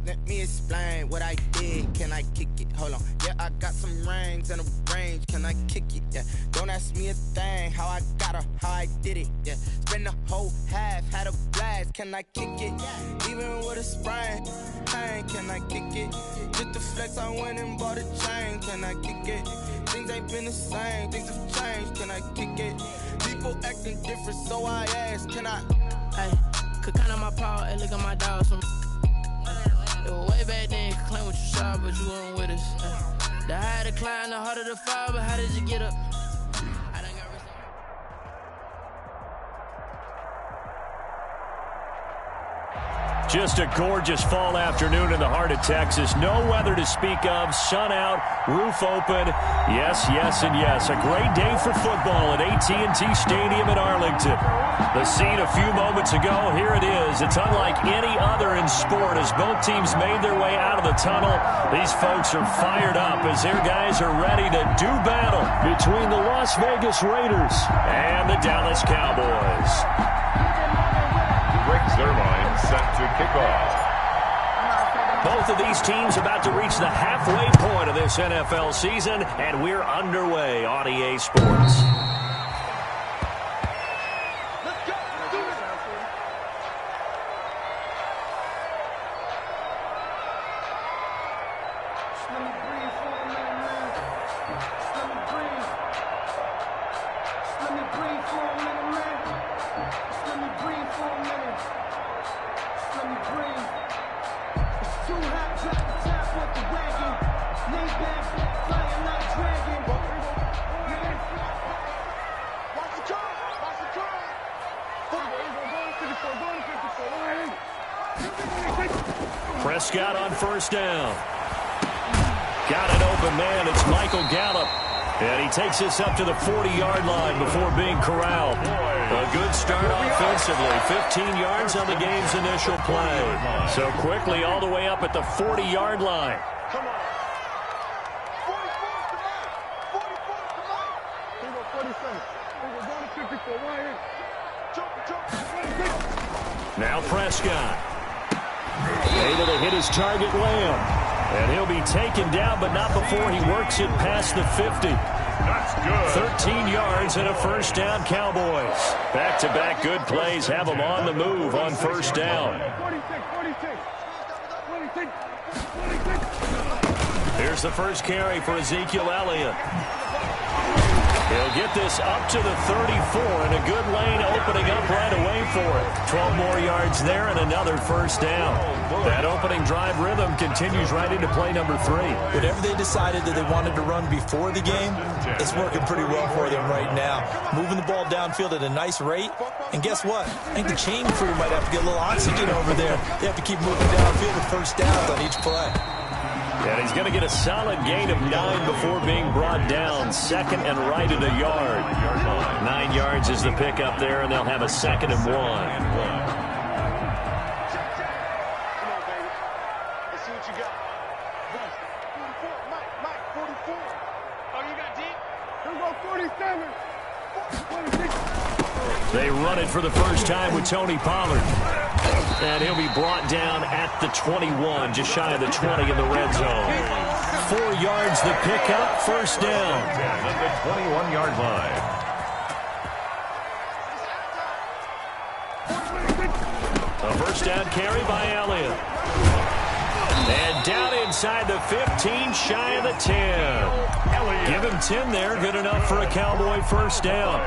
Let me explain what I did. Can I kick it? Hold on. Yeah, I got some rings and a range. Can I kick it? Yeah. Don't ask me a thing. How I got her, how I did it. Yeah. Spend the whole half, had a blast. Can I kick it? Even with a sprain. Pain, can I kick it? Just the flex, I went and bought a chain. Can I kick it? Things ain't been the same. Things have changed. Can I kick it? People acting different, so I ask. Can I? Hey, could count on my power. Hey, look at my dogs from. It was way back then, you could claim what you saw, but you weren't with us. The higher the climb, the harder the fall, but how did you get up? I done got rich. Just a gorgeous fall afternoon in the heart of Texas. No weather to speak of. Sun out, roof open. Yes, yes, and yes. A great day for football at AT&T Stadium in Arlington. The scene a few moments ago, here it is. It's unlike any other in sport as both teams made their way out of the tunnel. These folks are fired up as their guys are ready to do battle between the Las Vegas Raiders and the Dallas Cowboys. Rick Zerline set to kick off. Both of these teams about to reach the halfway point of this NFL season, and we're underway on EA Sports. Prescott on first down. Got an open man. It's Michael Gallup. And he takes this up to the 40-yard line before being corralled. A good start offensively. 15 yards on the game's initial play. So quickly all the way up at the 40-yard line. Now Prescott. Able to hit his target, Lamb. And he'll be taken down, but not before he works it past the 50. That's good. 13 yards and a first down, Cowboys. Back-to-back good plays have them on the move on first down. Here's the first carry for Ezekiel Elliott. He'll get this up to the 34, and a good lane opening up right away for it. 12 more yards there and another first down. That opening drive rhythm continues right into play number 3. Whatever they decided that they wanted to run before the game, it's working pretty well for them right now. Moving the ball downfield at a nice rate. And guess what? I think the chain crew might have to get a little oxygen over there. They have to keep moving downfield with first downs on each play. And he's going to get a solid gain of 9 before being brought down. Second and right at a yard. 9 yards is the pickup there, and they'll have a second and 1. They run it for the first time with Tony Pollard. And he'll be brought down at the 21, just shy of the 20 in the red zone. 4 yards the pickup, first down. At the 21-yard line. A first down carry by Elliott. And down inside the 15, shy of the 10. Give him 10 there, good enough for a Cowboy first down.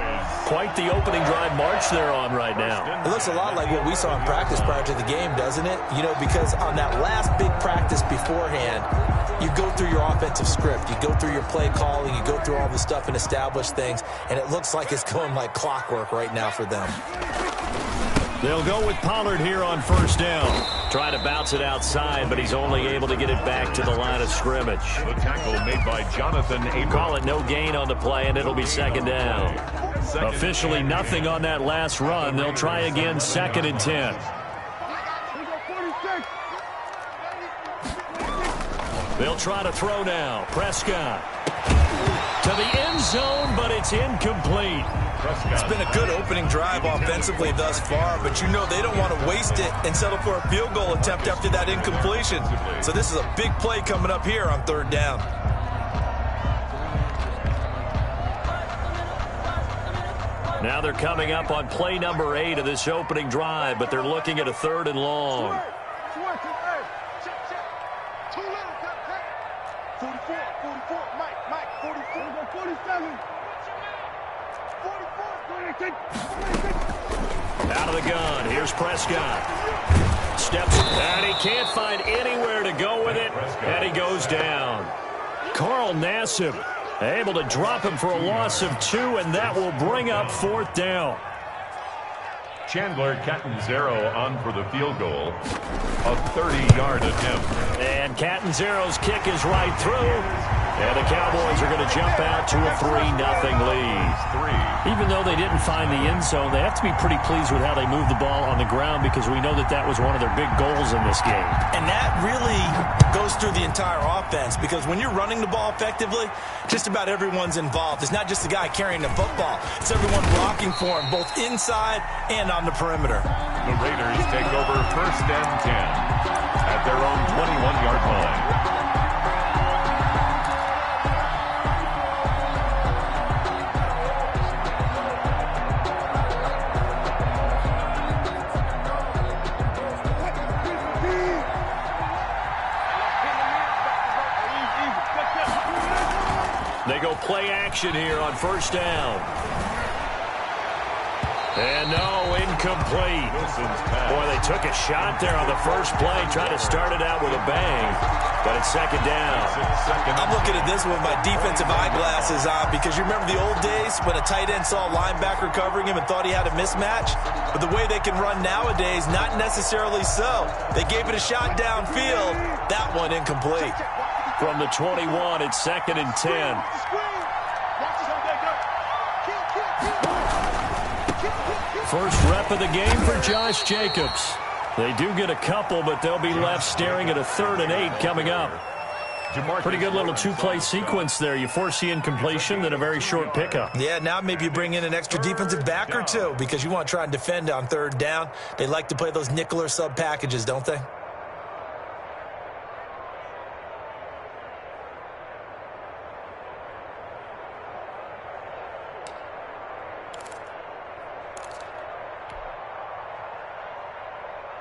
Quite the opening drive march they're on right now. It looks a lot like what we saw in practice prior to the game, doesn't it? You know, because on that last big practice beforehand, you go through your offensive script. You go through your play calling. You go through all the stuff and establish things. And it looks like it's going like clockwork right now for them. They'll go with Pollard here on first down. Trying to bounce it outside, but he's only able to get it back to the line of scrimmage. The tackle made by Jonathan Abram. Call it no gain on the play, and it'll be second down. Officially nothing on that last run. They'll try again, second and 10. They'll try to throw now. Prescott. To the end zone, but it's incomplete. It's been a good opening drive offensively thus far, but you know they don't want to waste it and settle for a field goal attempt after that incompletion. So this is a big play coming up here on 3rd down. Now they're coming up on play number 8 of this opening drive, but they're looking at a 3rd and long. 44, Mike, 44, 47. Out of the gun. Here's Prescott. Steps, and he can't find anywhere to go with it, and he goes down. Carl Nassib able to drop him for a loss of 2, and that will bring up 4th down. Chandler Catanzaro on for the field goal. A 30-yard attempt. And Catanzaro's kick is right through. And the Cowboys are going to jump out to a 3-0 lead. Even though they didn't find the end zone, they have to be pretty pleased with how they moved the ball on the ground because we know that that was one of their big goals in this game. And that really goes through the entire offense because when you're running the ball effectively, just about everyone's involved. It's not just the guy carrying the football. It's everyone blocking for him, both inside and on the perimeter. The Raiders take over 1st and 10 at their own 21-yard line. They go play action here on 1st down. And no, incomplete. Boy, they took a shot there on the first play, trying to start it out with a bang, but it's 2nd down. I'm looking at this with my defensive eyeglasses on because you remember the old days when a tight end saw a linebacker covering him and thought he had a mismatch? But the way they can run nowadays, not necessarily so. They gave it a shot downfield. That one incomplete. From the 21, it's 2nd and 10. First rep of the game for Josh Jacobs. They do get a couple, but they'll be left staring at a 3rd and 8 coming up. Pretty good little 2-play sequence there. You force the incompletion, then a very short pickup. Yeah, now maybe you bring in an extra defensive back or 2 because you want to try and defend on 3rd down. They like to play those nickel or sub packages, don't they?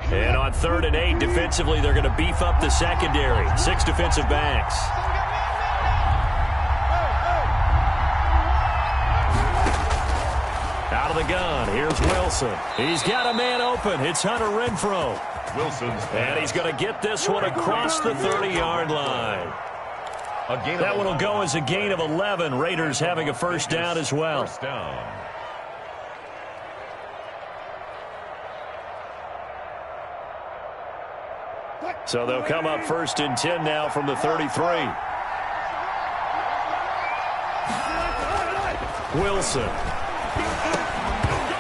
And on 3rd and 8, defensively, they're going to beef up the secondary. 6 defensive backs. Out of the gun, here's Wilson. He's got a man open. It's Hunter Renfrow. And he's going to get this one across the 30-yard line. That one will go as a gain of 11. Raiders having a 1st down as well. So they'll come up 1st and 10 now from the 33. Wilson.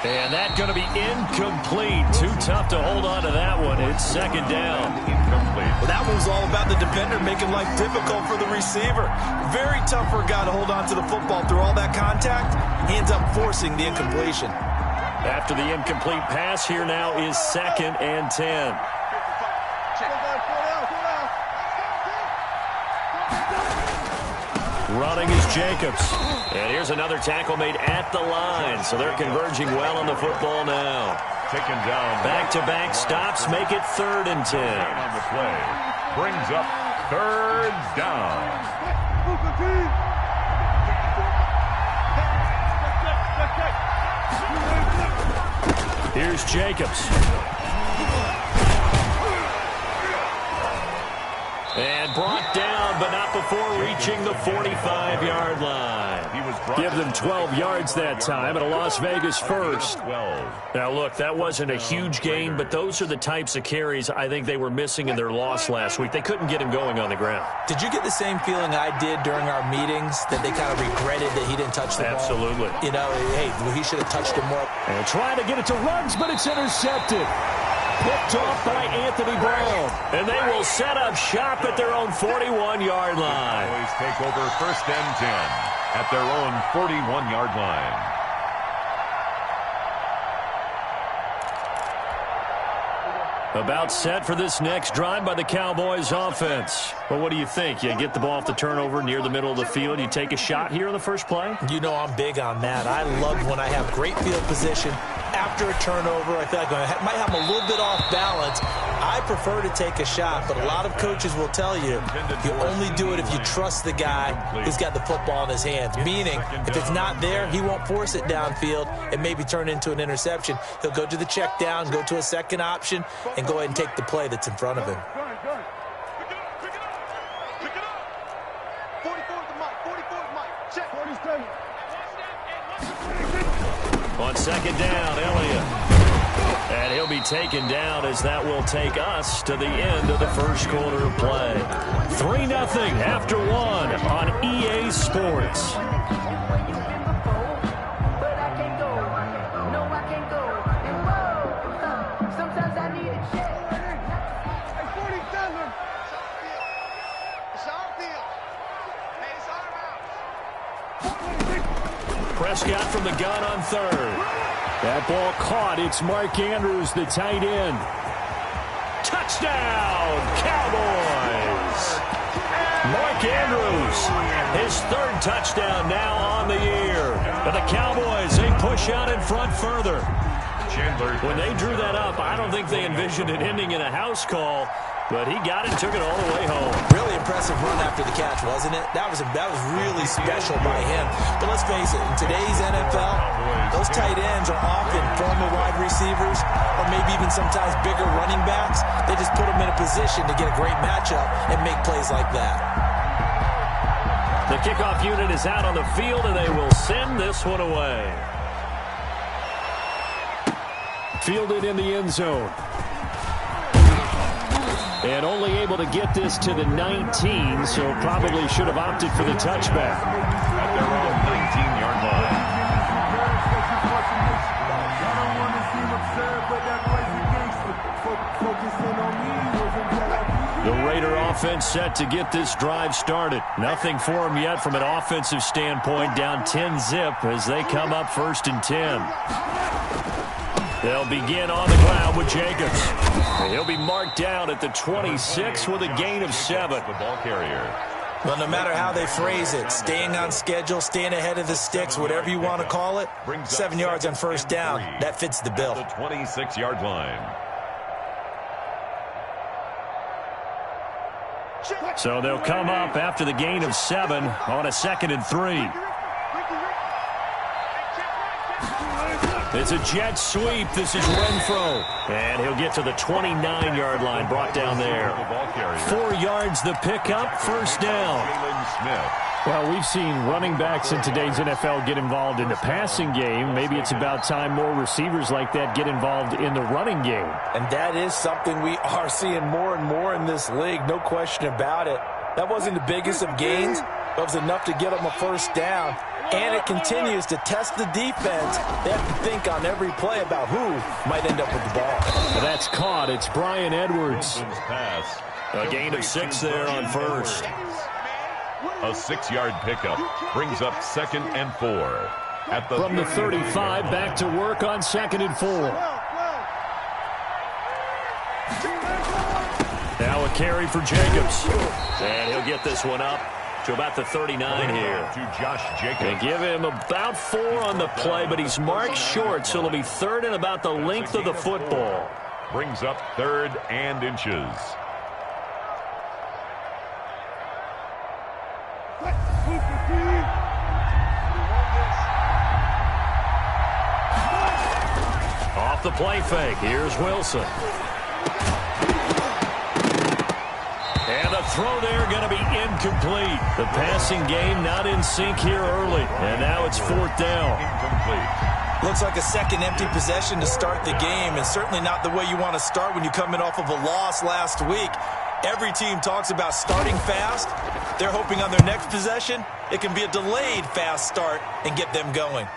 And that's going to be incomplete. Too tough to hold on to that one. It's 2nd down. Incomplete. Well, that one's all about the defender making life difficult for the receiver. Very tough for a guy to hold on to the football through all that contact. He ends up forcing the incompletion. After the incomplete pass, here now is 2nd and 10. Running is Jacobs. And here's another tackle made at the line. So they're converging well on the football now. Taken down. Back-to-back stops make it 3rd and 10. On the play. Brings up 3rd down. Here's Jacobs. And brought down, but not before reaching the 45-yard line. Give them 12 yards that time at a Las Vegas 1st. Now, look, that wasn't a huge gain, but those are the types of carries I think they were missing in their loss last week. They couldn't get him going on the ground. Did you get the same feeling I did during our meetings, that they kind of regretted that he didn't touch the ball? Absolutely. You know, hey, he should have touched him more. And trying to get it to Ruggs, but it's intercepted. Picked off by Anthony Brown. And they will set up shop at their own 41-yard line. Cowboys take over 1st and 10 at their own 41-yard line. About set for this next drive by the Cowboys offense. Well, what do you think? You get the ball off the turnover near the middle of the field. You take a shot here in the first play? You know I'm big on that. I love when I have great field position. After a turnover, I feel like I might have a little bit off balance. I prefer to take a shot, but a lot of coaches will tell you you only do it if you trust the guy who's got the football in his hands. Meaning, if it's not there, he won't force it downfield and maybe turn into an interception. He'll go to the check down, go to a second option, and go ahead and take the play that's in front of him. On second down, Elliott. And he'll be taken down as that will take us to the end of the first quarter of play. 3-0 after one on EA Sports. Prescott from the gun on third. That ball caught. It's Mark Andrews, the tight end. Touchdown, Cowboys! Mark Andrews, his third touchdown now on the year. And the Cowboys, they push out in front further. When they drew that up, I don't think they envisioned it ending in a house call. But he got it and took it all the way home. Really impressive run after the catch, wasn't it? That was really special by him. But let's face it, in today's NFL, those tight ends are often former wide receivers or maybe even sometimes bigger running backs. They just put them in a position to get a great matchup and make plays like that. The kickoff unit is out on the field, and they will send this one away. Fielded in the end zone. And only able to get this to the 19, so probably should have opted for the touchback. At their own 19-yard line. The Raider offense set to get this drive started. Nothing for them yet from an offensive standpoint, down 10-zip as they come up 1st and 10. They'll begin on the ground with Jacobs. He'll be marked down at the 26 with a gain of 7. The ball carrier. Well, no matter how they phrase it, staying on schedule, staying ahead of the sticks, whatever you want to call it, 7 yards on first down, that fits the bill. The 26-yard line. So they'll come up after the gain of 7 on a 2nd and 3. It's a jet sweep. This is Renfro. And he'll get to the 29-yard line, brought down there. 4 yards the pickup, first down. Well, we've seen running backs in today's NFL get involved in the passing game. Maybe it's about time more receivers like that get involved in the running game. And that is something we are seeing more and more in this league, no question about it. That wasn't the biggest of gains, but it was enough to get them a first down. And it continues to test the defense. They have to think on every play about who might end up with the ball. Well, that's caught. It's Brian Edwards. A gain of 6 there on first. A 6-yard pickup brings up 2nd and 4. From the 35, back to work on 2nd and 4. Now a carry for Jacobs. And he'll get this one up to about the 39 here. To Josh Jacobs. They give him about 4 on the play, but he's marked short, so it'll be 3rd and about the length of the football. Brings up 3rd and inches. Off the play fake, here's Wilson. And the throw there going to be incomplete. The passing game not in sync here early. And now it's 4th down. Incomplete. Looks like a second empty possession to start the game, and certainly not the way you want to start when you're coming off of a loss last week. Every team talks about starting fast. They're hoping on their next possession, it can be a delayed fast start and get them going.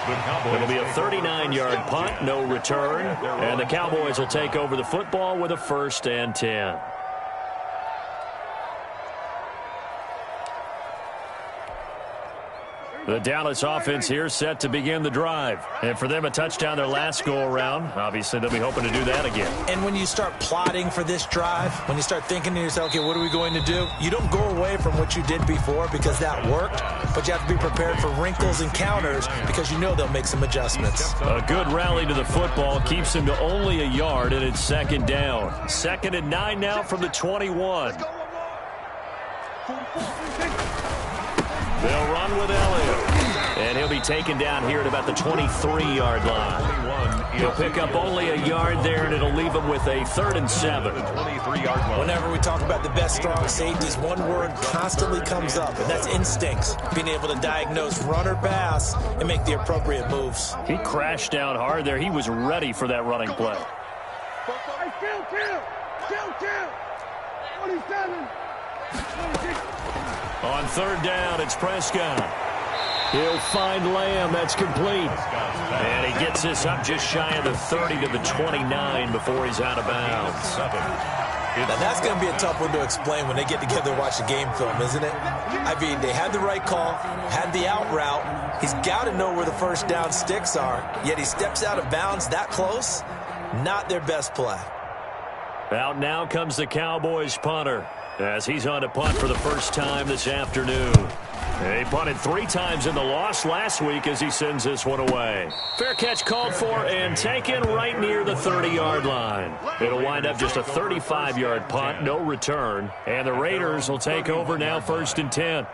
It'll be a 39-yard punt, no return. And the Cowboys will take over the football with a 1st and 10. The Dallas offense here set to begin the drive. And for them, a touchdown their last go-around. Obviously, they'll be hoping to do that again. And when you start plotting for this drive, when you start thinking to yourself, okay, what are we going to do? You don't go away from what you did before because that worked, but you have to be prepared for wrinkles and counters because you know they'll make some adjustments. A good rally to the football keeps them to only a yard, and it's second down. 2nd and 9 now from the 21. They'll run with Elliott. And he'll be taken down here at about the 23-yard line. He'll pick up only a yard there, and it'll leave him with a 3rd and 7. Whenever we talk about the best strong safeties, one word constantly comes up, and that's instincts. Being able to diagnose run or pass and make the appropriate moves. He crashed down hard there. He was ready for that running play. Kill. 27. 26. On 3rd down, it's Prescott. He'll find Lamb. That's complete. And he gets this up just shy of the 30 to the 29 before he's out of bounds. Now, that's going to be a tough one to explain when they get together and watch the game film, isn't it? I mean, they had the right call, had the out route. He's got to know where the first down sticks are, yet he steps out of bounds that close. Not their best play. Out now comes the Cowboys punter as he's on to punt for the first time this afternoon. He punted 3 times in the loss last week as he sends this one away. Fair catch called for and taken right near the 30-yard line. It'll wind up just a 35-yard punt, no return. And the Raiders will take over now 1st and 10.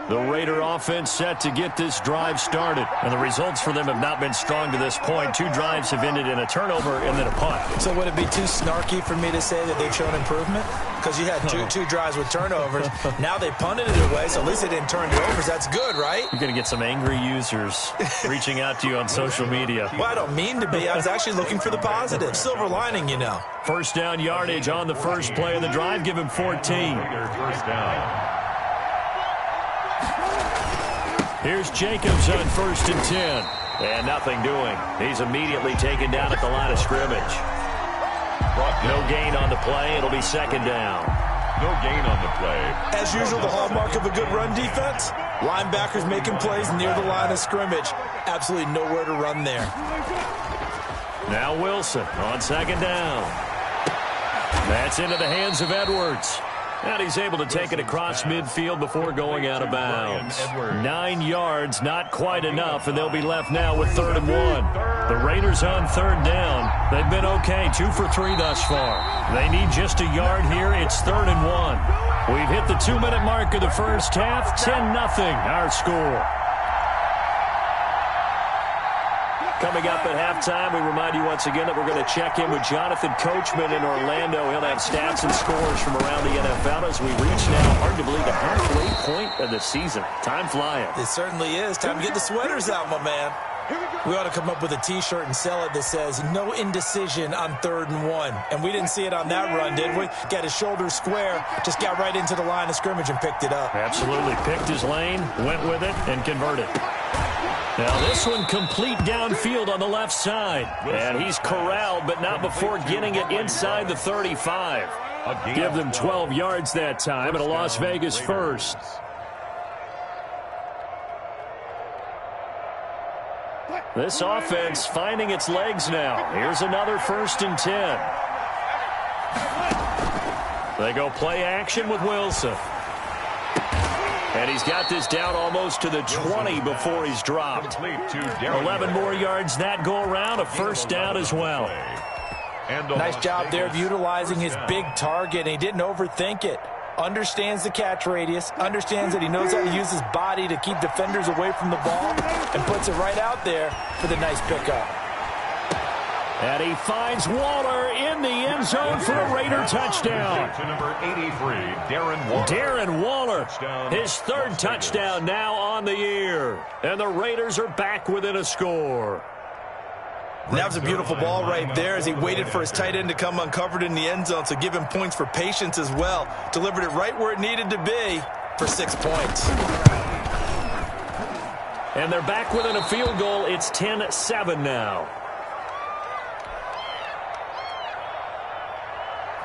The Raider offense set to get this drive started. And the results for them have not been strong to this point. 2 drives have ended in a turnover and then a punt. So would it be too snarky for me to say that they've shown improvement? Because you had two drives with turnovers. Now they punted it away, so at least they didn't turn it over. That's good, right? You're going to get some angry users reaching out to you on social media. Well, I don't mean to be. I was actually looking for the positive. Silver lining, you know. 1st down yardage on the first play of the drive. Give him 14. First down. Here's Jacobs on 1st and 10. And nothing doing. He's immediately taken down at the line of scrimmage. No gain on the play. It'll be 2nd down. No gain on the play. As usual, the hallmark of a good run defense, linebackers making plays near the line of scrimmage. Absolutely nowhere to run there. Now Wilson on 2nd down. That's into the hands of Edwards. And he's able to take it across midfield before going out of bounds. 9 yards, not quite enough, and they'll be left now with 3rd and 1. The Raiders on 3rd down. They've been okay, 2 for 3 thus far. They need just a yard here. It's 3rd and 1. We've hit the 2-minute mark of the first half. 10-0 our score. Coming up at halftime, we remind you once again that we're going to check in with Jonathan Coachman in Orlando. He'll have stats and scores from around the NFL as we reach now, hard to believe, the halfway point of the season. Time flying. It certainly is. Time to get the sweaters out, my man. We ought to come up with a T-shirt and sell it that says, no indecision on 3rd and 1. And we didn't see it on that run, did we? Got his shoulders square, just got right into the line of scrimmage and picked it up. Absolutely. Picked his lane, went with it, and converted. Now this one complete downfield on the left side. And he's corralled, but not before getting it inside the 35. Give them 12 yards that time, and a Las Vegas first. This offense finding its legs now. Here's another 1st and 10. They go play action with Wilson. And he's got this down almost to the 20 before he's dropped. 11 more yards that go around, a 1st down as well. Nice job there of utilizing his big target, and he didn't overthink it. Understands the catch radius, understands that he knows how to use his body to keep defenders away from the ball, and puts it right out there for the nice pickup. And he finds Waller in the end zone for a Raider touchdown. To number 83, Darren Waller. His 3rd touchdown now on the year. And the Raiders are back within a score. And that was a beautiful ball right there as he waited for his tight end to come uncovered in the end zone, so give him points for patience as well. Delivered it right where it needed to be for 6 points. And they're back within a field goal. It's 10-7 now.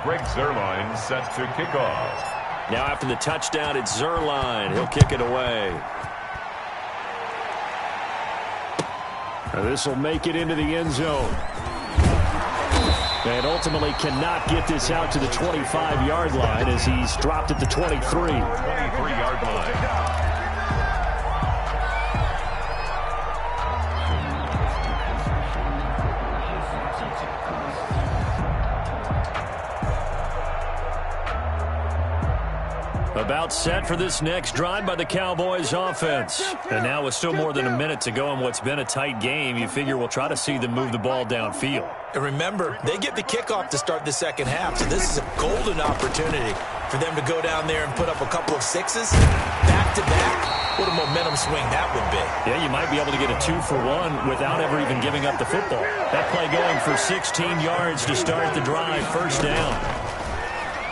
Greg Zuerlein set to kick off. Now after the touchdown, it's Zuerlein. He'll kick it away. This will make it into the end zone. And ultimately cannot get this out to the 25-yard line as he's dropped at the 23. 23-yard line. About set for this next drive by the Cowboys offense. And now with still more than a minute to go in what's been a tight game, you figure we'll try to see them move the ball downfield. And remember, they get the kickoff to start the second half, so this is a golden opportunity for them to go down there and put up a couple of sixes back-to-back. What a momentum swing that would be. Yeah, you might be able to get a 2-for-1 without ever even giving up the football. That play going for 16 yards to start the drive, first down.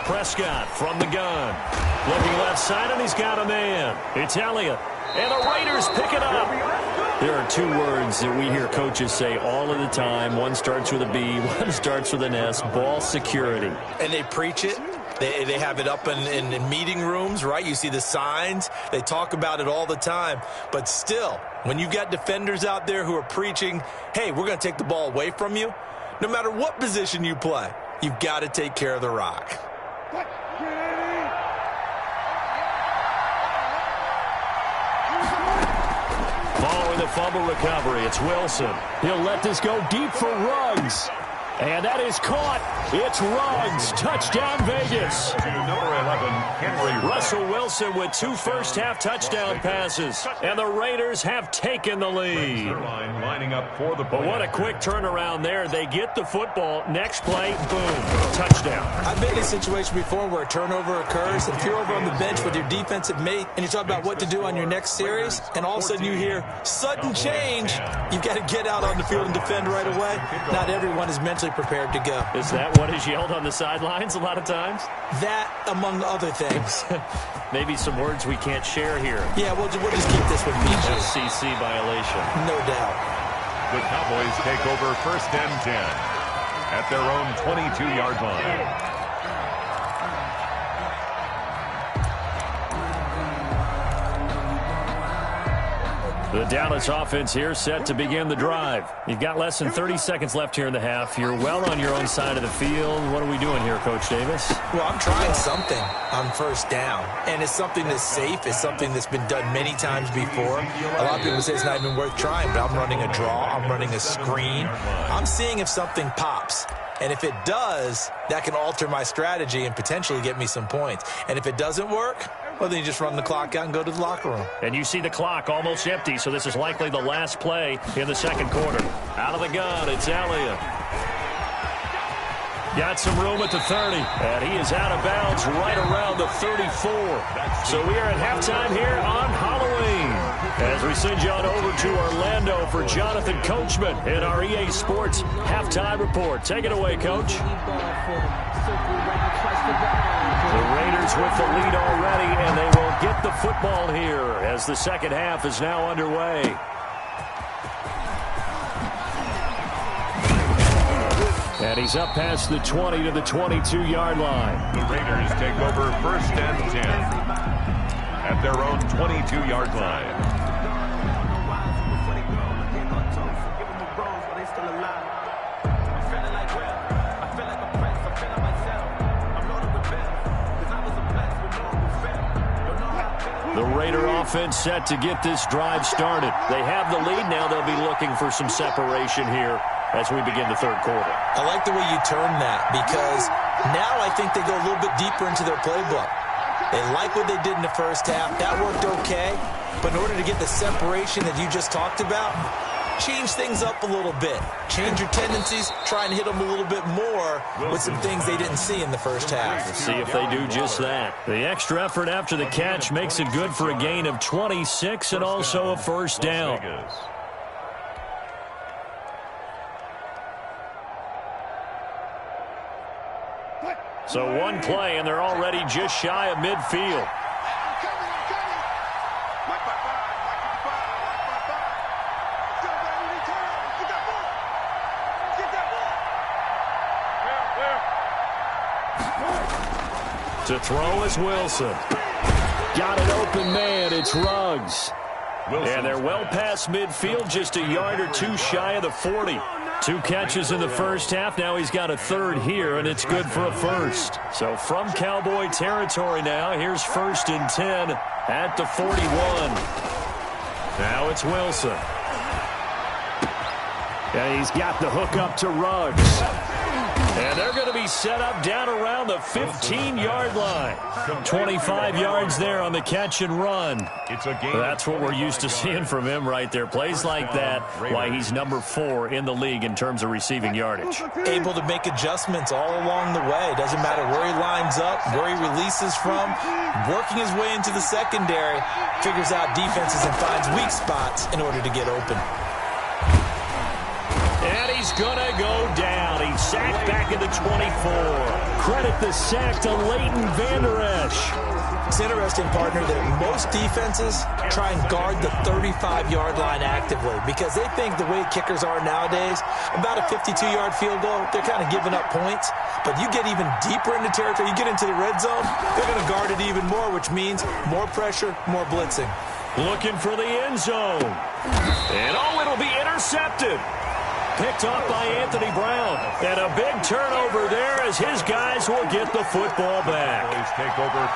Prescott from the gun. Looking left side, and he's got a man. It's Elliott. And the Raiders pick it up. There are two words that we hear coaches say all of the time. One starts with a B, one starts with an S. Ball security. And they preach it. They have it up in meeting rooms, right? You see the signs. They talk about it all the time. But still, when you've got defenders out there who are preaching, hey, we're going to take the ball away from you, no matter what position you play, you've got to take care of the rock. Following the fumble recovery, it's Wilson. He'll let this go deep for Ruggs. And that is caught. It's Ruggs. Touchdown, Vegas. Number 11, Henry Russell Wilson with 2 first-half touchdown passes. And the Raiders have taken the lead. Lining up for the But what a quick turnaround there. They get the football. Next play, boom, touchdown. I've been in a situation before where a turnover occurs, and if you're over on the bench with your defensive mate and you talk about what to do on your next series, and all of a sudden you hear sudden change, you've got to get out on the field and defend right away. Not everyone is mentally prepared to go. Is that what is yelled on the sidelines a lot of times? That, among other things. Maybe some words we can't share here. Yeah, we'll just keep this one PG. FCC violation. No doubt. The Cowboys take over first and 10 at their own 22-yard line. The Dallas offense here set to begin the drive. You've got less than 30 seconds left here in the half. You're well on your own side of the field. What are we doing here, Coach Davis? Well, I'm trying something on first down, and it's something that's safe. It's something that's been done many times before. A lot of people say it's not even worth trying, but I'm running a draw. I'm running a screen. I'm seeing if something pops. And if it does, that can alter my strategy and potentially get me some points. And if it doesn't work, well, then you just run the clock out and go to the locker room. And you see the clock almost empty, so this is likely the last play in the second quarter. Out of the gun, it's Elliott. Got some room at the 30, and he is out of bounds right around the 34. So we are at halftime here on Halloween. As we send you on over to Orlando for Jonathan Coachman in our EA Sports Halftime Report. Take it away, Coach. The Raiders with the lead already, and they will get the football here as the second half is now underway. And he's up past the 20 to the 22-yard line. The Raiders take over first and 10 at their own 22-yard line. The Raider offense set to get this drive started. They have the lead. Now they'll be looking for some separation here as we begin the third quarter. I like the way you turn that, because now I think they go a little bit deeper into their playbook. They like what they did in the first half. That worked okay. But in order to get the separation that you just talked about, change things up a little bit. Change your tendencies. Try and hit them a little bit more with some things they didn't see in the first half. Let's see if they do just that. The extra effort after the catch makes it good for a gain of 26 and also a first down. So one play, and they're already just shy of midfield. To throw is Wilson. Got an open man. It's Ruggs. And they're well past midfield, just a yard or two shy of the 40. 2 catches in the first half. Now he's got a third here, and it's good for a first. So from Cowboy territory now, here's 1st and 10 at the 41. Now it's Wilson. And he's got the hook up to Ruggs. And they're going to be set up down around the 15-yard line. 25 yards there on the catch and run. That's what we're used to seeing from him right there. Plays like that, why he's number 4 in the league in terms of receiving yardage. Able to make adjustments all along the way. Doesn't matter where he lines up, where he releases from. Working his way into the secondary, figures out defenses and finds weak spots in order to get open. And he's going to go down. He's sacked back at the 24. Credit the sack to Leighton Vander Esch. It's interesting, partner, that most defenses try and guard the 35-yard line actively because they think the way kickers are nowadays, about a 52-yard field goal, they're kind of giving up points. But you get even deeper into territory, you get into the red zone, they're going to guard it even more, which means more pressure, more blitzing. Looking for the end zone. And, it'll be intercepted. Picked off by Anthony Brown. And a big turnover there as his guys will get the football back.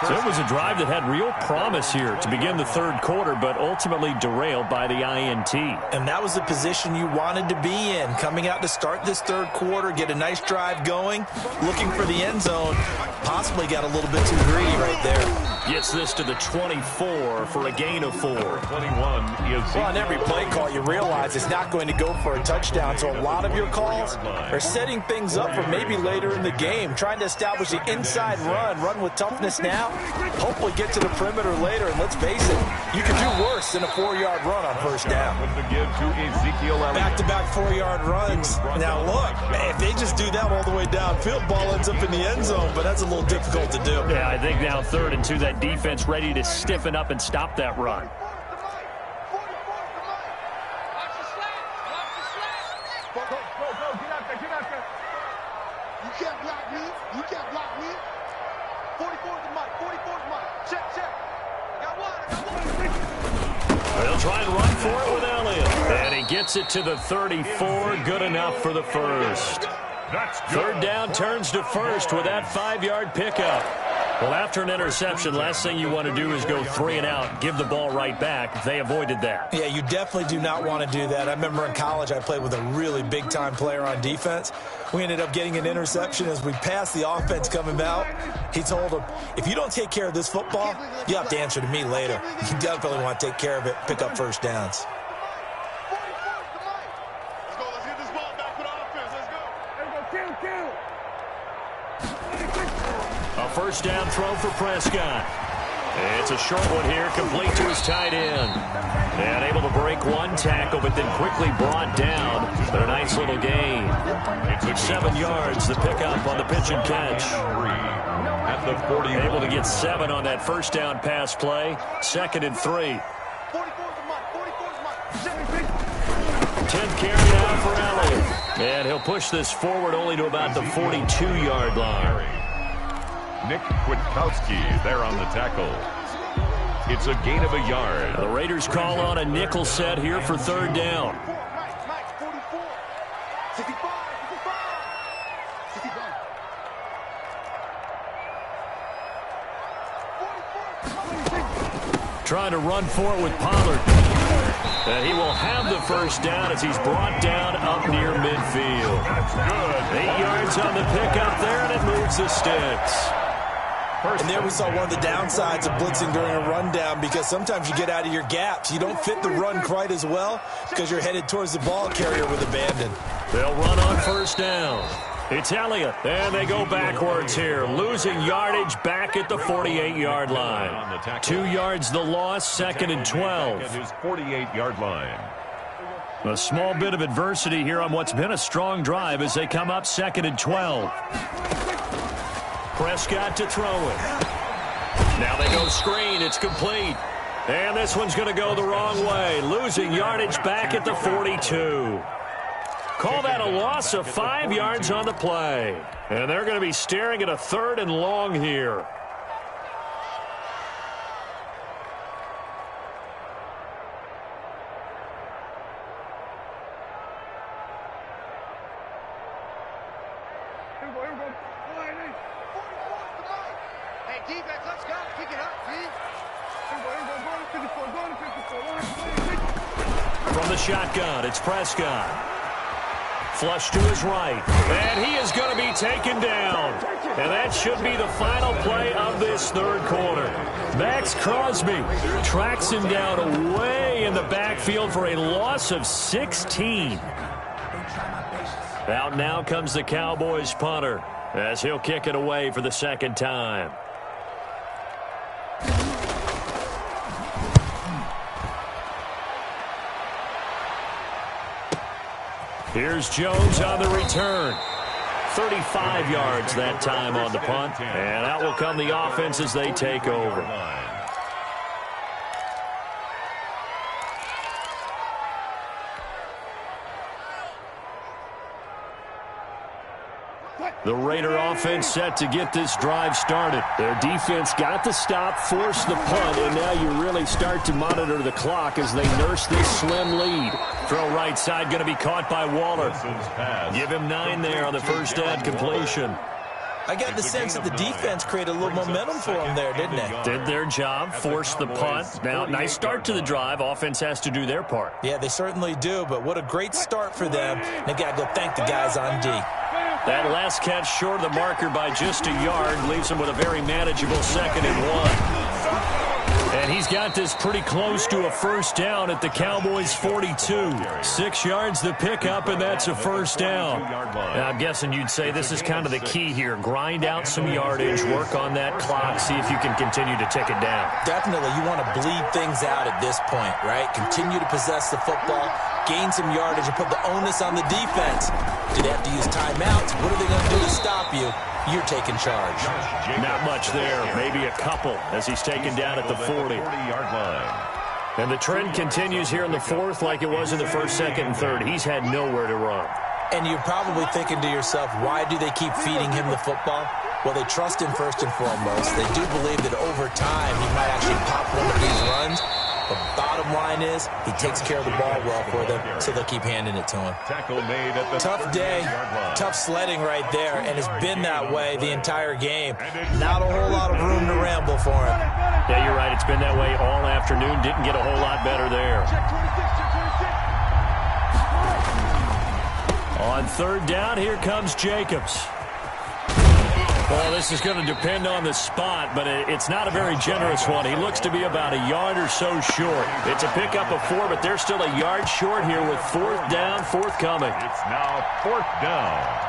So it was a drive that had real promise here to begin the third quarter, but ultimately derailed by the INT. And that was the position you wanted to be in. Coming out to start this third quarter, get a nice drive going, looking for the end zone. Possibly got a little bit too greedy right there. Gets this to the 24 for a gain of 4. 21 is... Well, on every play call, you realize it's not going to go for a touchdown. So a lot of your calls are setting things up for maybe later in the game, trying to establish the inside run with toughness now, hopefully get to the perimeter later. And let's face it, you can do worse than a 4-yard run on first down. Back-to-back 4-yard runs. Now look, if they just do that all the way downfield, ball ends up in the end zone, but that's a little difficult to do. Yeah, I think now 3rd and 2, that defense ready to stiffen up and stop that run. You can't block me. You can't block me. 44's the mic. 44's the mic. Check. Got one. They'll try and run for it with Elliott. And he gets it to the 34. Good enough for the first. 3rd down turns to first with that 5-yard pickup. Well, after an interception, last thing you want to do is go 3 and out, give the ball right back. They avoided that. Yeah, you definitely do not want to do that. I remember in college I played with a really big-time player on defense. We ended up getting an interception as we passed the offense coming out. He told him, if you don't take care of this football, you have to answer to me later. You definitely want to take care of it, pick up first downs. A first down throw for Prescott. It's a short one here, complete to his tight end. And able to break one tackle, but then quickly brought down. But a nice little gain. 7 yards, the pickup on the pitch and catch. At the 40. Able to get 7 on that first down pass play. 2nd and 3. 10th carry now for Elliott. And he'll push this forward only to about the 42-yard line. Nick Kwiatkowski there on the tackle. It's a gain of a yard. The Raiders call on a nickel set here for 3rd down. Trying to run for it with Pollard. And he will have the first down as he's brought down up near midfield. That's good. 8 yards on the pickup there, and it moves the sticks. And there we saw one of the downsides of blitzing during a rundown, because sometimes you get out of your gaps. You don't fit the run quite as well because you're headed towards the ball carrier with abandon. They'll run on first down. It's Elliott, and they go backwards here, losing yardage back at the 48-yard line. 2 yards the loss, 2nd and 12. At his 48-yard line. A small bit of adversity here on what's been a strong drive as they come up 2nd and 12. Prescott to throw it. Now they go screen. It's complete. And this one's going to go the wrong way. Losing yardage back at the 42. Call that a loss of 5 yards on the play. And they're going to be staring at a 3rd and long here. Hey, defense, let's go. Kick it up, team. From the shotgun, it's Prescott. Flush to his right. And he is going to be taken down. And that should be the final play of this third quarter. Max Crosby tracks him down away in the backfield for a loss of 16. Out now comes the Cowboys punter as he'll kick it away for the second time. Here's Jones on the return. 35 yards that time on the punt. And out will come the offense as they take over. The Raider offense set to get this drive started. Their defense got the stop, forced the punt, and now you really start to monitor the clock as they nurse this slim lead. Throw right side going to be caught by Waller. Give him 9 there on the first down completion. I got the sense that the defense created a little momentum for them there, didn't they? Did their job, forced the punt. Now, nice start to the drive. Offense has to do their part. Yeah, they certainly do, but what a great start for them. They got to go thank the guys on D. That last catch short of the marker by just a yard leaves him with a very manageable 2nd and 1. And he's got this pretty close to a first down at the Cowboys' 42. 6 yards the pickup, and that's a first down. And I'm guessing you'd say this is kind of the key here. Grind out some yardage, work on that clock, see if you can continue to tick it down. Definitely, you want to bleed things out at this point, right? Continue to possess the football, gain some yardage, and put the onus on the defense. Do they have to use timeouts? What are they going to do to stop you? You're taking charge. Not much there, maybe a couple as he's taken down at the 40-yard line. And the trend continues here in the fourth like it was in the first, second, and third. He's had nowhere to run. And you're probably thinking to yourself, why do they keep feeding him the football? Well, they trust him first and foremost. They do believe that over time he might actually pop one of these runs. The bottom line is he takes care of the ball well for them, so they'll keep handing it to him. Tough day, tough sledding right there, and it's been that way the entire game. Not a whole lot of room to ramble for him. Yeah, you're right. It's been that way all afternoon. Didn't get a whole lot better there. On third down, here comes Jacobs. Well, this is going to depend on the spot, but it's not a very generous one. He looks to be about a yard or so short. It's a pickup of 4, but they're still a yard short here with fourth down, forthcoming. It's now 4th down.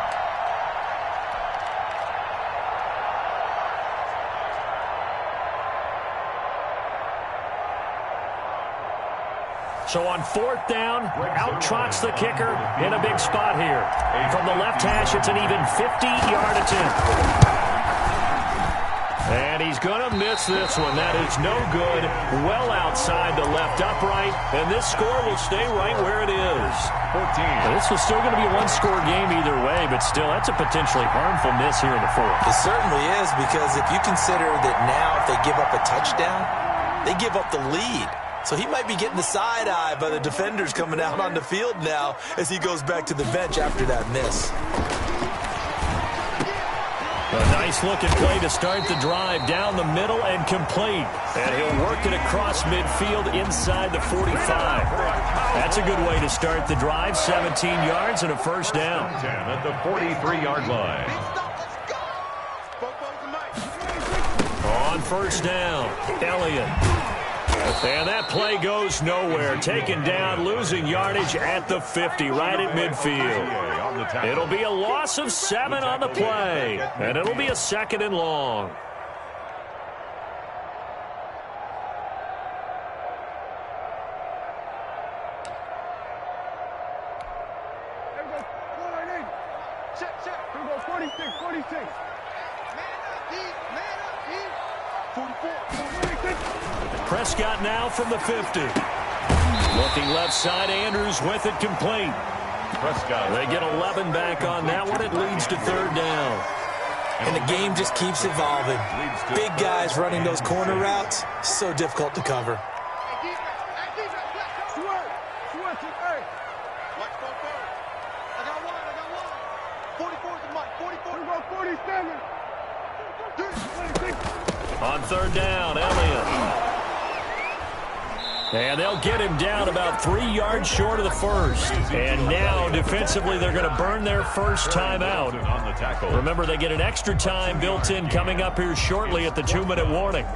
So on 4th down, out trots the kicker in a big spot here. From the left hash, it's an even 50-yard attempt. And he's going to miss this one. That is no good. Well outside the left upright. And this score will stay right where it is. 14. Now, this was still going to be a one-score game either way, but still, that's a potentially harmful miss here in the fourth. It certainly is, because if you consider that now if they give up a touchdown, they give up the lead. So he might be getting the side eye by the defenders coming out on the field now as he goes back to the bench after that miss. A nice-looking play to start the drive down the middle and complete. And he'll work it across midfield inside the 45. That's a good way to start the drive. 17 yards and a first down. 10 at the 43-yard line. On first down, Elliott. And that play goes nowhere. Taken down, losing yardage at the 50, right at midfield. It'll be a loss of 7 on the play, and it'll be a 2nd and long. Prescott now from the 50. Looking left side, Andrews with it complete. Prescott. They get 11 back on that one. It leads to third down. And the game just keeps evolving. Big guys running those corner routes, so difficult to cover. On third down, Elliott. And they'll get him down about 3 yards short of the first. And now, defensively, they're going to burn their first timeout. Remember, they get an extra time built in coming up here shortly at the 2-minute warning.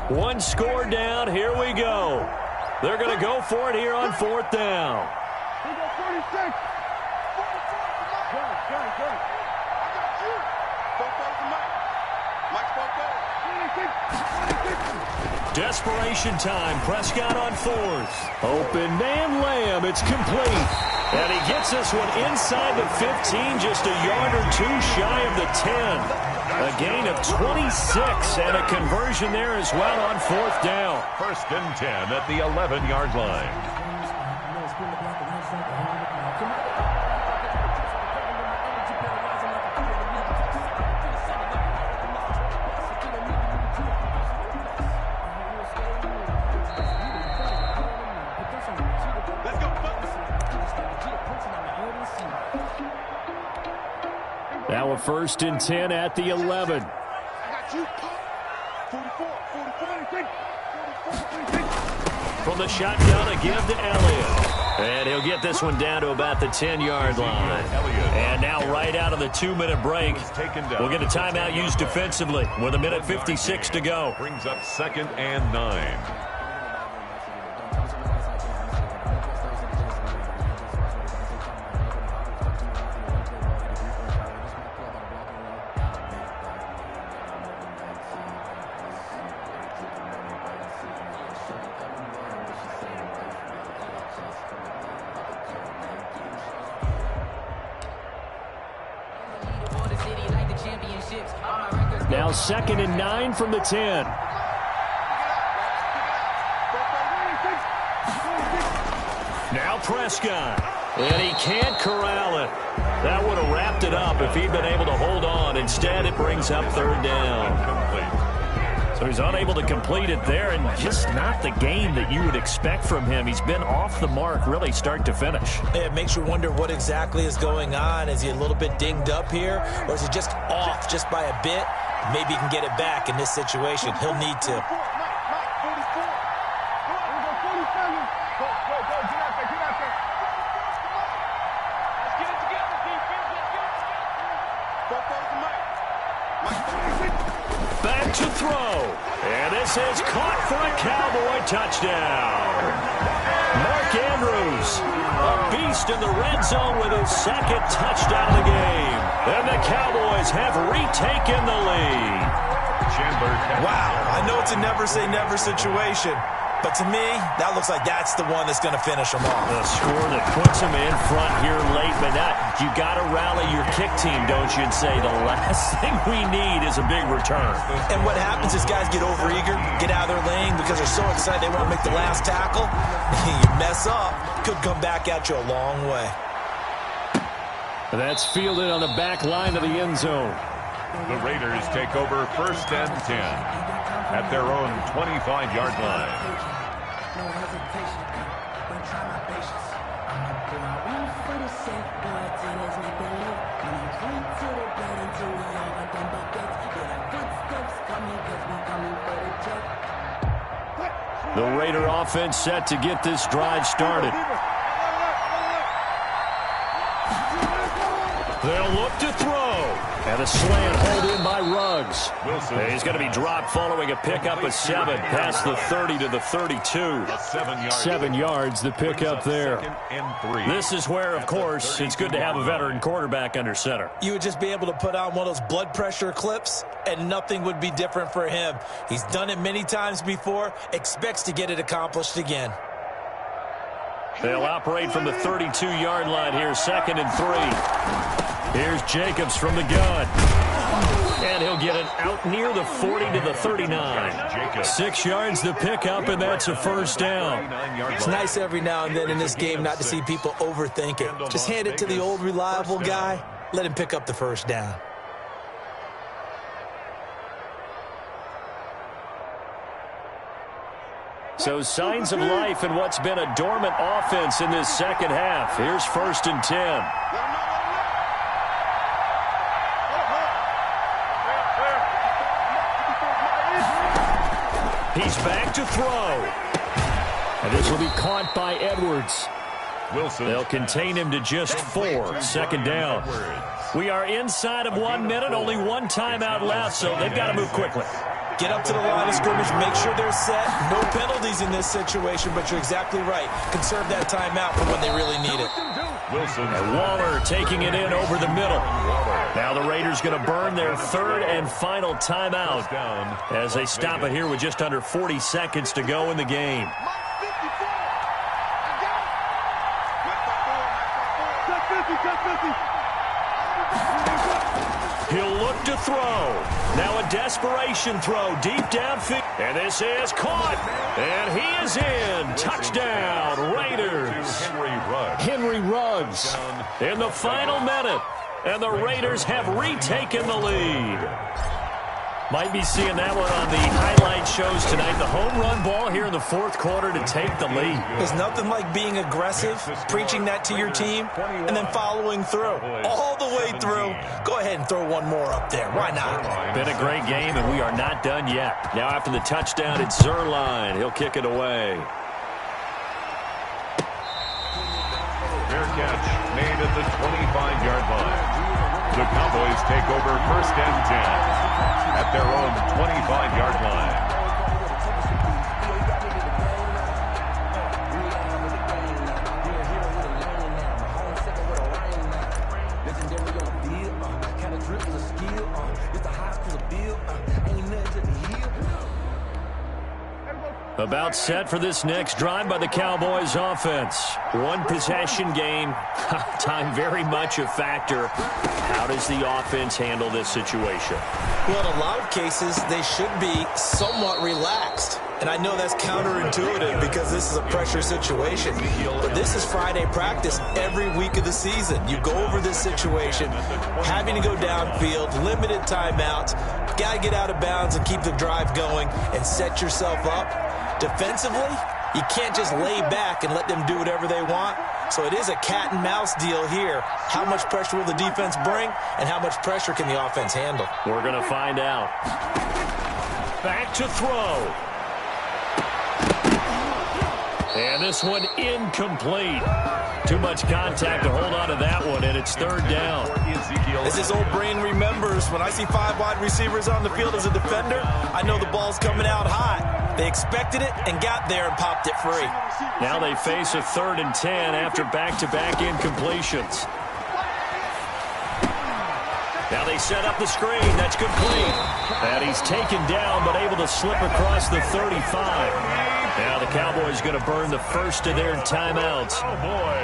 One score down. Here we go. They're going to go for it here on fourth down. Desperation time. Prescott on fourth. Open man Lamb. It's complete. And he gets this one inside the 15, just a yard or two shy of the 10. A gain of 26 and a conversion there as well on fourth down. First and 10 at the 11-yard line. Now a first and 10 at the 11. From the shotgun, a give to Elliott. And he'll get this one down to about the 10-yard line. And now right out of the 2-minute break, we'll get a timeout used defensively with 1:56 to go. Brings up 2nd and 9. Now 2nd and 9 from the 10. Now Prescott. And he can't corral it. That would have wrapped it up if he'd been able to hold on. Instead, it brings up third down. So he's unable to complete it there, and just not the game that you would expect from him. He's been off the mark really start to finish. It makes you wonder what exactly is going on. Is he a little bit dinged up here, or is he just off just by a bit? Maybe he can get it back in this situation. He'll need to. Back to throw. And this is caught for a Cowboy touchdown. Mark Andrews, a beast in the red zone with his 2nd touchdown of the game. And the Cowboys have retaken the lead. Wow, I know it's a never-say-never situation, but to me, that looks like that's the one that's going to finish them off. The score that puts them in front here late, but you got to rally your kick team, don't you, and say the last thing we need is a big return. And what happens is guys get overeager, get out of their lane because they're so excited they want to make the last tackle. You mess up, could come back at you a long way. That's fielded on the back line of the end zone. The Raiders take over 1st and 10 at their own 25-yard line. No hesitation, don't try my patience. I'ma put my one foot in safe, boy, till there's nothing left. When I drink to the blood until we all got them buckets. Yeah, the footsteps coming, cause we coming for the check. The Raider offense set to get this drive started. They'll look to throw. And a slant hold in by Ruggs. And he's going to be dropped following a pickup of 7 past the 30 to the 32. 7 yards, the pickup there. This is where, of course, it's good to have a veteran quarterback under center. You would just be able to put on one of those blood pressure clips, and nothing would be different for him. He's done it many times before, expects to get it accomplished again. They'll operate from the 32-yard line here, 2nd and 3. Here's Jacobs from the gun. And he'll get it out near the 40 to the 39. 6 yards the pickup, and that's a first down. It's nice every now and then in this game not to see people overthink it. Just hand it to the old reliable guy. Let him pick up the first down. So signs of life in what's been a dormant offense in this second half. Here's 1st and 10. He's back to throw. And this will be caught by Edwards. They'll contain him to just 4. Second down. We are inside of 1 minute. Only one timeout left, so they've got to move quickly. Get up to the line of scrimmage. Make sure they're set. No penalties in this situation, but you're exactly right. Conserve that timeout for when they really need it. And Waller taking it in over the middle. Now the Raiders going to burn their third and final timeout as they stop it here with just under 40 seconds to go in the game. He'll look to throw. Now a desperation throw deep downfield. And this is caught. And he is in. Touchdown, Raiders. Henry Ruggs in the final minute. And the Raiders have retaken the lead. Might be seeing that one on the highlight shows tonight. The home run ball here in the fourth quarter to take the lead. There's nothing like being aggressive, preaching that to your team, and then following through. All the way through. Go ahead and throw one more up there. Why not? Been a great game, and we are not done yet. Now after the touchdown, it's Zerline. He'll kick it away. Fair catch made at the 25-yard line. The Cowboys take over 1st and 10 at their own 25-yard line. About set for this next drive by the Cowboys offense. One possession game. Time very much a factor. How does the offense handle this situation? Well, in a lot of cases, they should be somewhat relaxed. And I know that's counterintuitive because this is a pressure situation. But this is Friday practice every week of the season. You go over this situation, having to go downfield, limited timeouts, got to get out of bounds and keep the drive going and set yourself up. Defensively, you can't just lay back and let them do whatever they want. So it is a cat and mouse deal here. How much pressure will the defense bring and how much pressure can the offense handle? We're going to find out. Back to throw. And this one incomplete. Too much contact to hold on to that one, and it's 3rd down. As his old brain remembers, when I see 5 wide receivers on the field as a defender, I know the ball's coming out hot. They expected it and got there and popped it free. Now they face a 3rd and 10 after back-to-back incompletions. Now they set up the screen. That's complete. And he's taken down but able to slip across the 35. Now the Cowboys going to burn the first of their timeouts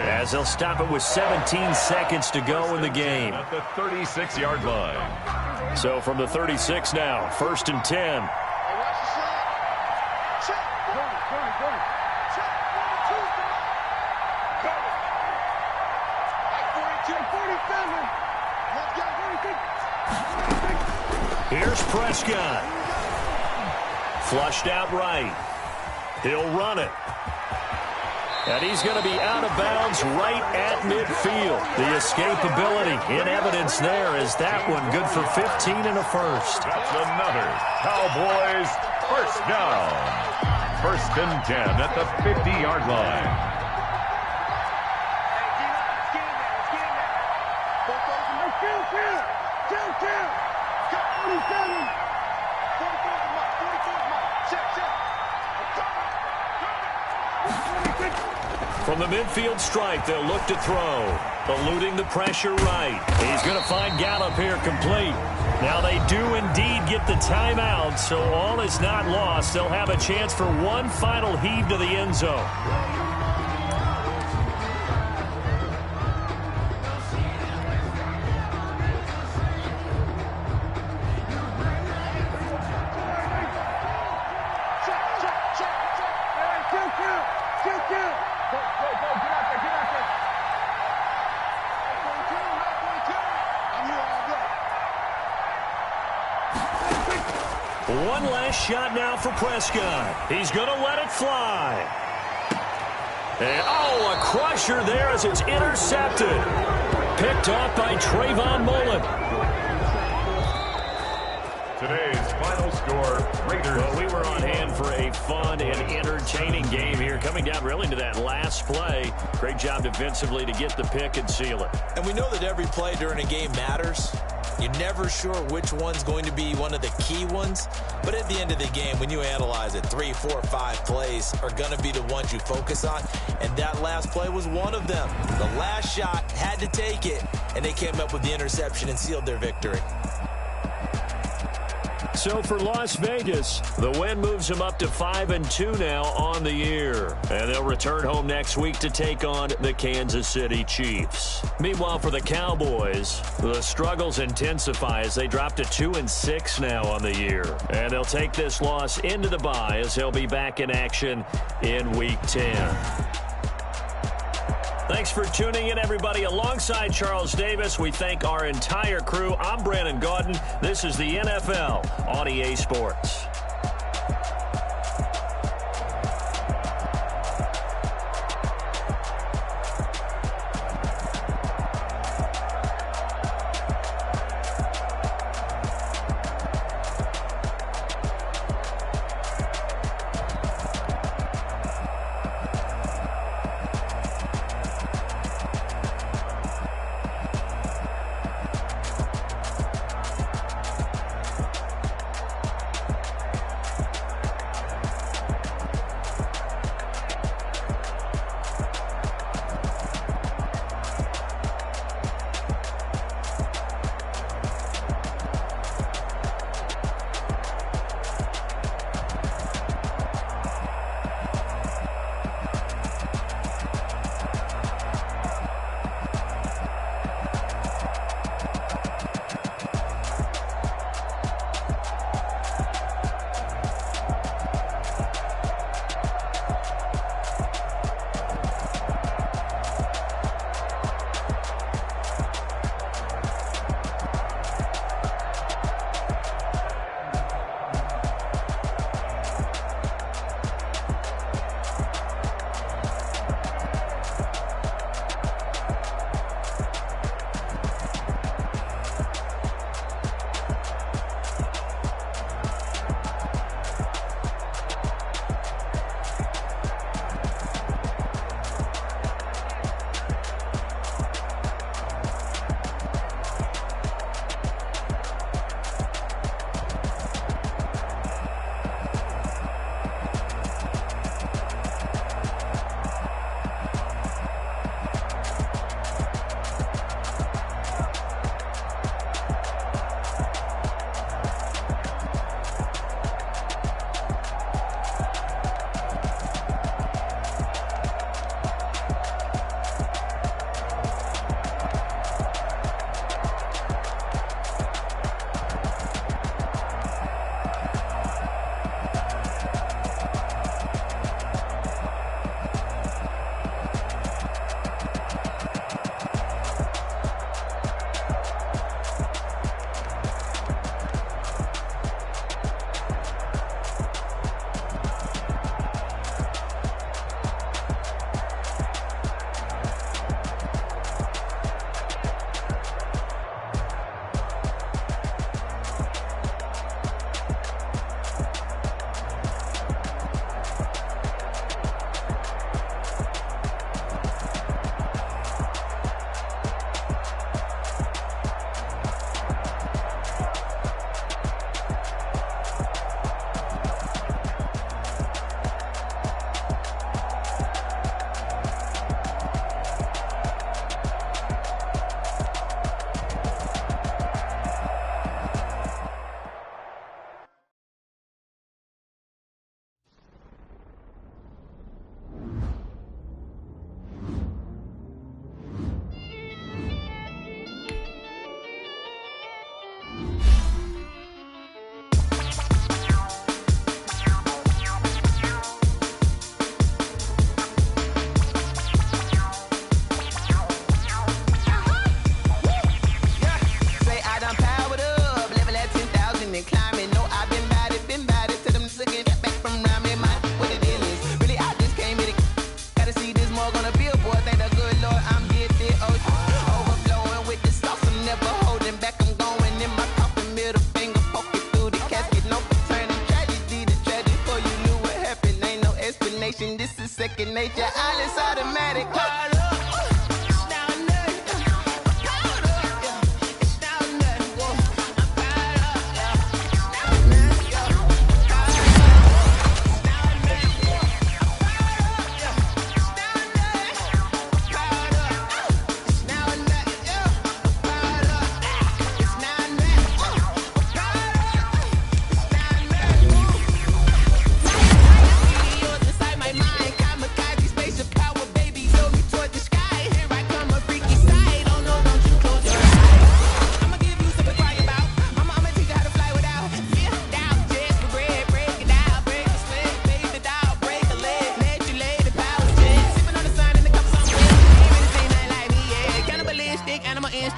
as they'll stop it with 17 seconds to go in the game. At the 36-yard line. So from the 36 now, 1st and 10. Here's Prescott. Flushed out right. He'll run it. And he's going to be out of bounds right at midfield. The escapability in evidence there is that one good for 15 and a first. That's another Cowboys first down. 1st and 10 at the 50-yard line. From the midfield stripe, they'll look to throw. Eluding the pressure right. He's going to find Gallup here complete. Now they do indeed get the timeout, so all is not lost. They'll have a chance for one final heave to the end zone. One last shot now for Prescott. He's going to let it fly. And, oh, a crusher there as it's intercepted. Picked off by Trayvon Mullen. Today's final score, Raiders. Well, we were on hand for a fun and entertaining game here, coming down really to that last play. Great job defensively to get the pick and seal it. And we know that every play during a game matters. You're never sure which one's going to be one of the key ones. But at the end of the game, when you analyze it, 3, 4, 5 plays are going to be the ones you focus on. And that last play was one of them. The last shot had to take it, and they came up with the interception and sealed their victory. So for Las Vegas, the win moves them up to 5-2 now on the year. And they'll return home next week to take on the Kansas City Chiefs. Meanwhile, for the Cowboys, the struggles intensify as they drop to 2-6 now on the year. And they'll take this loss into the bye as they'll be back in action in Week 10. Thanks for tuning in, everybody. Alongside Charles Davis, we thank our entire crew. I'm Brandon Gaudin. This is the NFL on EA Sports.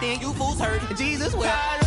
then you fools hurt. Jesus will.